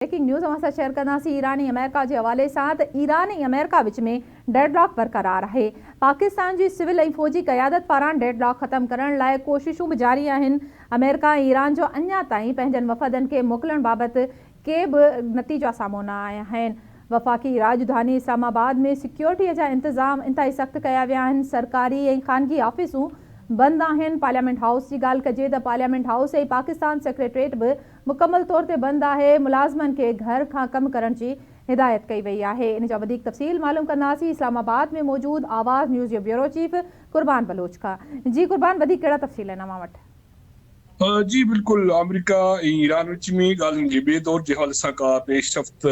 Breaking news असां share कंदासीं Iran ऐं अमेरिका जे हवाले सां त ईरान ऐं अमेरिका विच में डेडलॉक बरक़रार आहे। पाकिस्तान जी सिविल ऐं फ़ौजी क़यादत पारां डेडलॉक ख़त्म करण लाइ कोशिशूं बि जारी आहिनि। अमेरिका ऐं ईरान जो अञा ताईं पंहिंजनि वफ़दनि खे मोकिलण बाबति के बि नतीजा साम्हूं न आया आहिनि। वफ़ाक़ी राजधानी इस्लामाबाद में सिक्योरिटीअ जा इंतज़ाम इंतहाई सख़्तु कया विया आहिनि। सरकारी ऐं ख़ानगी ऑफ़िसूं बंदि आहिनि। पार्लियामेंट हाउस जी ॻाल्हि कजे त पार्लियामेंट हाउस ऐं पाकिस्तान सेक्रेटरीट बि मुकमल तौर ते बंदि आहे। मुलाज़िमनि खे घर खां कमु करण जी हिदायत कई वई आहे। इन जा वधीक तफ़सील मालूम कंदासीं इस्लामाबाद में मौजूदु आवाज़ न्यूज़ जे ब्यूरो चीफ कुर्बान बलोच खां। जी कुर्बान, वधीक कहिड़ा तफ़सील आहिनि अव्हां वटि? जी बिल्कुल, अमेरिका ऐं ईरान विच में ॻाल्हियुनि जे ॿिए दौर जे हवाले सां का पेशरफ़्त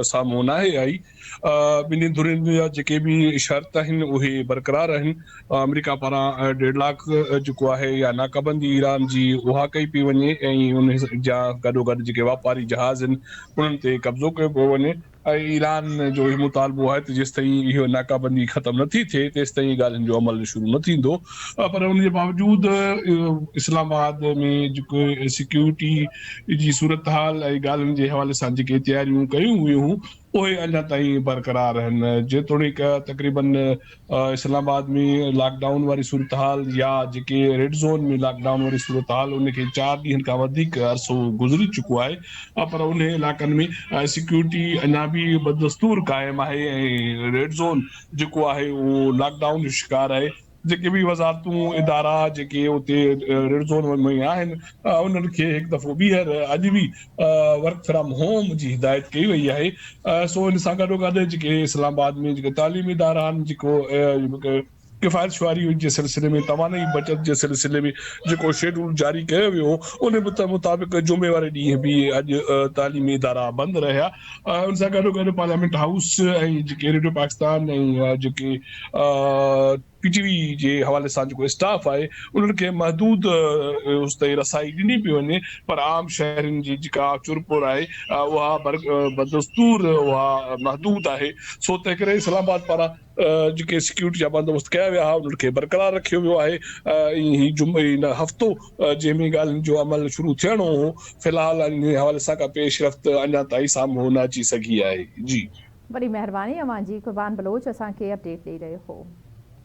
साम्हूं न आहे आई। ॿिन्ही धुरियुनि जा जेके बि शर्त आहिनि उहे बरक़रार आहिनि। अमेरिका पारां डेडलॉक जेको आहे या नाकाबंदी ईरान जी उहा कई पई वञे ऐं उन जा गॾोगॾु जेके वापारी जहाज़ आहिनि उन्हनि ते कब्ज़ो कयो पियो वञे। ईरान जो इहो मुतालबो आहे त जेसि ताईं इहो नाकाबंदी ख़तमु नथी थिए तेसि ताईं ॻाल्हियुनि जो अमल शुरू न थींदो। पर उन जे बावजूदि इस्लामाबाद में जेको सिक्योरिटी जी सूरत हाल ऐं ॻाल्हियुनि जे हवाले सां जेके तयारियूं कयूं हुयूं उहे अञा ताईं बरक़रार आहिनि। जेतोणीकि तक़रीबन इस्लामाबाद में लॉकडाउन वारी सूरत हाल या जेके रेड ज़ोन में लॉकडाउन वारी सूरत हाल उनखे 4 ॾींहनि खां वधीक अरसो गुज़री चुको आहे। पर उन इलाइक़नि में सिक्योरिटी अञा बि बदस्तूर क़ाइमु आहे ऐं रेड ज़ोन जेको आहे उहो लॉकडाउन जो शिकार आहे। जेके बि वज़ारतूं इदारा जेके उते रेड ज़ोन में आहिनि उन्हनि खे हिकु दफ़ो ॿीहर अॼु बि वर्क फ्रॉम होम जी हिदायत कई वई आहे। सो इन सां गॾोगॾु जेके इस्लामाबाद में जेके तालीमी इदारा आहिनि जेको किफ़ायत शुआरी जे सिलसिले में तवानाई बचत जे सिलसिले में जेको शेड्यूल जारी कयो वियो उन मुताबिक़ जुमे वारे ॾींहुं बि अॼु तालीमी इदारा बंदि रहिया। उन सां गॾोगॾु पार्लियामेंट हाउस ऐं जेके रेडियो पाकिस्तान ऐं जेके PTV जे हवाले सां जेको स्टाफ आहे उन्हनि खे महदूद उस ताईं रसाई ॾिनी पई वञे। पर आम शहरनि जी जेका चुरपुर आहे उहा बदस्तूर उहा महदूद आहे। सो तंहिं करे इस्लामाबाद पारां जेके सिक्योरिटी जा बंदोबस्त कया विया हुआ उन्हनि खे बरक़रार रखियो वियो आहे। ऐं इन हफ़्तो जंहिंमें ॻाल्हियुनि जो अमल शुरू थियणो हो फ़िलहाल इन हवाले सां का पेशरफ़्त अञा ताईं साम्हूं न अची सघी आहे। जी वॾी महिरबानी अव्हां जी कुर्बान बलोच असांखे अपडेट ॾेई रहियो हो।